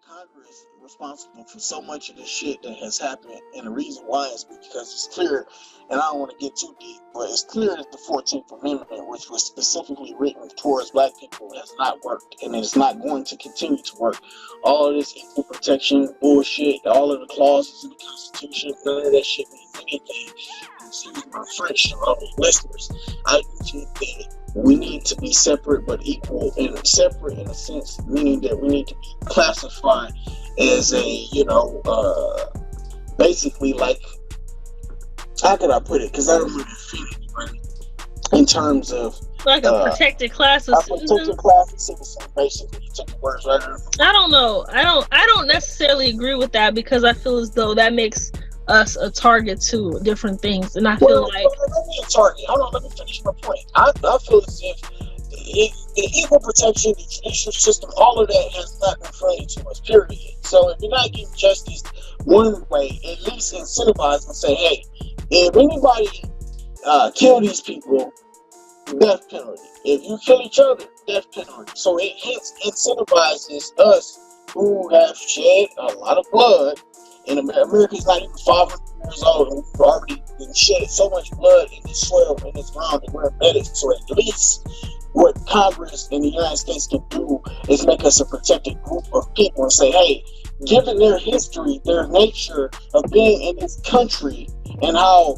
Congress responsible for so much of the shit that has happened, and the reason why is because it's clear, and I don't want to get too deep, but it's clear that the 14th Amendment, which was specifically written towards black people, has not worked, and it's not going to continue to work. All of this equal protection bullshit, all of the clauses in the Constitution, none of that shit means anything. Excuse my French, all the listeners. I think that we need to be separate but equal, and separate in a sense, meaning that we need to be classified as a, basically like, how can I put it? Because I don't want to offend anybody in terms of like a protected class of citizens. Protected class of citizens, basically. You took the words right out of my mouth. I don't know. I don't necessarily agree with that, because I feel as though that makes us a target to different things, and I feel like let me a target. Hold on, let me finish my point. I feel as if the equal protection, the judicial system, all of that has not been friendly to us, period. So if you're not getting justice one way, at least incentivize and say, hey, if anybody kill these people, death penalty. If you kill each other, death penalty. So it hence incentivizes us who have shed a lot of blood. And America's not even 500 years old, and we've already been shedding so much blood in this soil, in this ground, that we're embedded. So at least what Congress in the United States can do is make us a protected group of people and say, hey, given their history, their nature of being in this country, and how,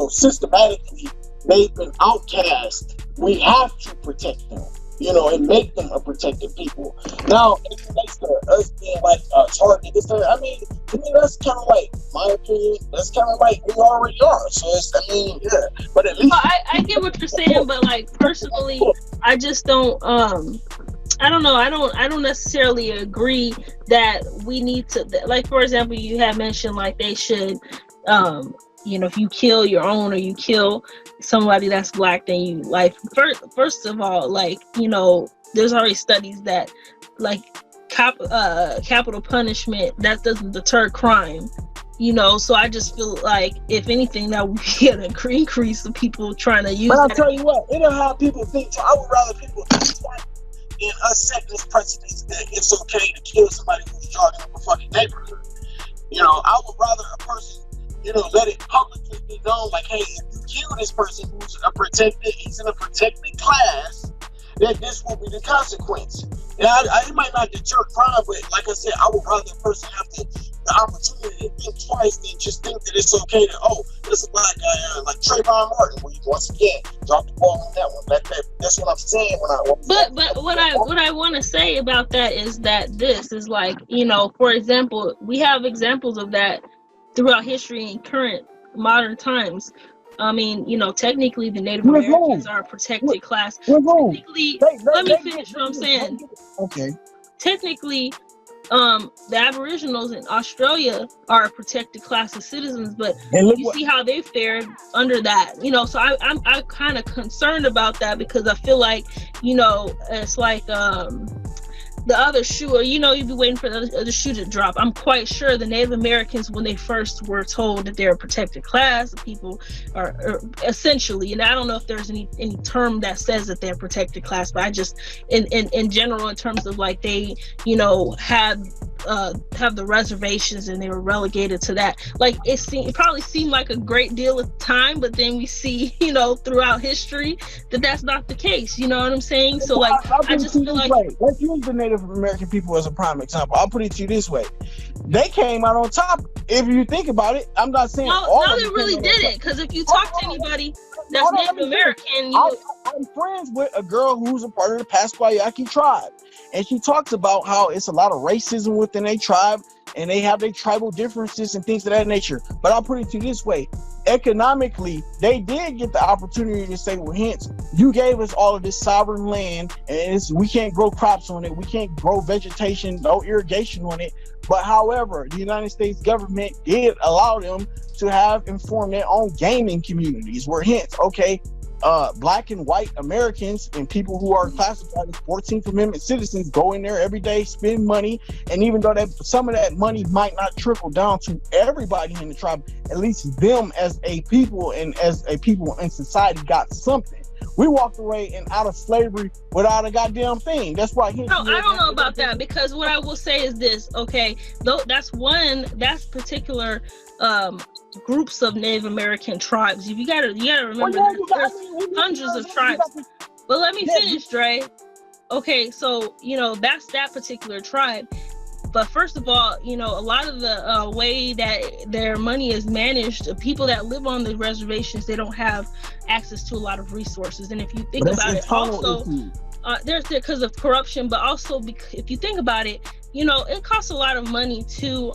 systematically they've been outcast, we have to protect them. And make them a protected people. Now, it relates to us being like a target. To me, that's kind of like, my opinion, that's kind of like we already are. So but at least I get what you're saying, but like personally, I just don't. I don't know. I don't necessarily agree that we need to. Like, for example, you have mentioned like they should. If you kill your own, or you kill somebody that's black, then you like first of all, like, there's already studies that like capital punishment, that doesn't deter crime, so I just feel like if anything, that would be an increase of people trying to use. But I'll tell you what, it'll have people think. I would rather people think twice than us setting this precedent that it's okay to kill somebody who's jogging up a fucking neighborhood. I would rather a person let it publicly be known, like, hey, if you kill this person who's he's in a protected class, then this will be the consequence. And it might not deter crime, but like I said, I would rather a person have the opportunity to think twice than just think that it's okay to, this is a black guy, like Trayvon Martin, where you once again drop the ball on that one. That's what I'm saying But what I want to say about that is that this is like, for example, we have examples of that throughout history and current modern times. I mean, technically the Native Americans are a protected class. Technically, let me finish what I'm saying. Okay. Technically, the Aboriginals in Australia are a protected class of citizens, but you see how they fared under that. So I'm kind of concerned about that, because I feel like, it's like the other shoe, or you'd be waiting for the other shoe to drop. I'm quite sure the Native Americans, when they first were told that they're a protected class of people, are essentially, and I don't know if there's any term that says that they're a protected class, but I just in general, in terms of like they have the reservations and they were relegated to that. Like it probably seemed like a great deal of time, but then we see throughout history that that's not the case. You know what I'm saying? So like I just feel like, let's use the Native American people as a prime example. I'll put it to you this way: they came out on top. If you think about it, I'm not saying no, they really didn't. Because if you talk to anybody that's Native American, I'm friends with a girl who's a part of the Pasquayaki tribe, and she talks about how it's a lot of racism within their tribe, and they have their tribal differences and things of that nature. But I'll put it to you this way: economically, they did get the opportunity to say, well, hence, you gave us all of this sovereign land, and we can't grow crops on it, we can't grow vegetation, no irrigation on it. But however, the United States government did allow them to have and form their own gaming communities, where hence, okay, black and white Americans and people who are classified as 14th Amendment citizens go in there every day, spend money, and even though that some of that money might not trickle down to everybody in the tribe, at least them as a people and as a people in society got something. We walked away and out of slavery without a goddamn thing. That's why he. No, I don't know about that, because what I will say is this. Okay, though that's particular groups of Native American tribes. You gotta remember there's hundreds of tribes. But let me finish, Dre. Okay, so that's that particular tribe. But first of all, a lot of the way that their money is managed, people that live on the reservations, they don't have access to a lot of resources. And if you think about it, also, there's because of corruption, but also if you think about it, it costs a lot of money to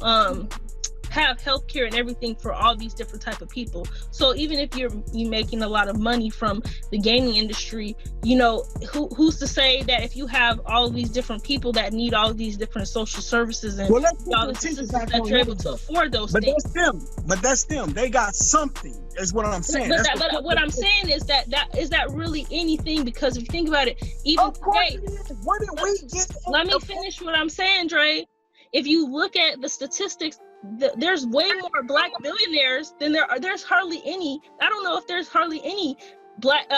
have healthcare and everything for all these different type of people. So even if you're making a lot of money from the gaming industry, who's to say that if you have all of these different people that need all of these different social services and all the assistance that you're able to afford those things. But that's them. They got something, is what I'm saying. But what I'm saying is that really anything? Because if you think about it, even today, what did we get? Let me finish what I'm saying, Dre. If you look at the statistics, there's way more black billionaires than there's hardly any. I don't know if there's hardly any black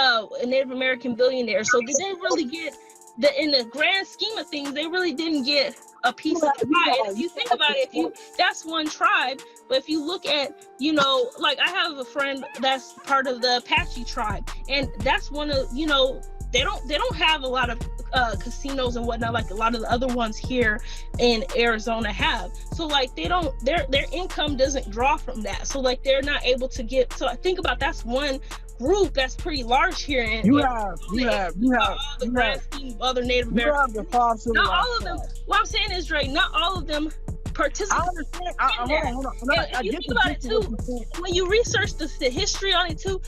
Native American billionaires. So did they really get in the grand scheme of things? They really didn't get a piece of the pie. And if you think about it, that's one tribe. But if you look at, like I have a friend that's part of the Apache tribe, and that's one of, they don't have a lot of casinos and whatnot like a lot of the other ones here in Arizona have. So like their income doesn't draw from that. So like they're not able to get. So I think about that's one group that's pretty large here. And you have other Native Americans. Not all of them. What I'm saying is, Dre, not all of them participate. I understand. Hold on. If you think about it too, when you research the history on it too,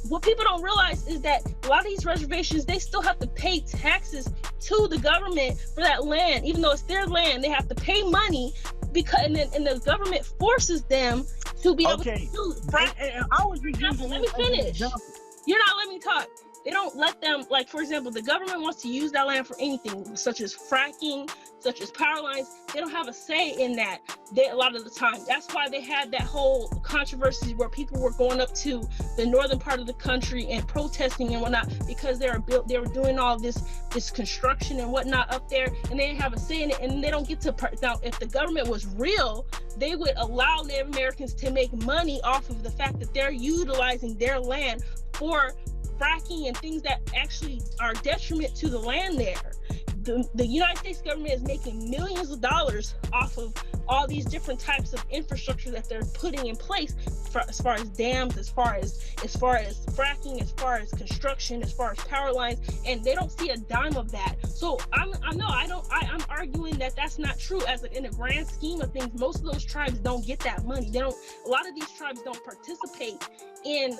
what people don't realize is that a lot of these reservations, they still have to pay taxes to the government for that land. Even though it's their land, they have to pay money because and the government forces them to be able to do and I was using let me finish. You're not letting me talk. They don't let them, like, for example, the government wants to use that land for anything, such as fracking, such as power lines. They don't have a say in that a lot of the time. That's why they had that whole controversy where people were going up to the northern part of the country and protesting and whatnot because they were doing all this construction and whatnot up there, and they didn't have a say in it, and they don't get to. Now, if the government was real, they would allow Native Americans to make money off of the fact that they're utilizing their land for fracking and things that actually are detriment to the land there. The United States government is making millions of dollars off of all these different types of infrastructure that they're putting in place, as far as dams, as far as fracking, as far as construction, as far as power lines, and they don't see a dime of that. So I'm arguing that that's not true. As in a grand scheme of things, most of those tribes don't get that money. A lot of these tribes don't participate in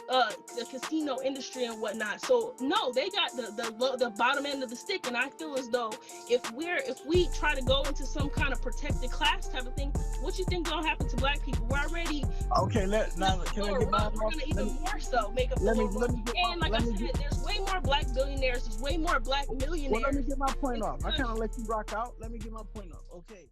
the casino industry and whatnot. So no, they got the bottom end of the stick. And I feel as though if we try to go into some kind of protected class type of thing, what you think gonna happen to black people? We're already okay. We're gonna even more so make a and like I said, there's way more black billionaires. There's way more black millionaires. Well, let me get my point off. I kind of let you rock out. Let me get my point off. Okay.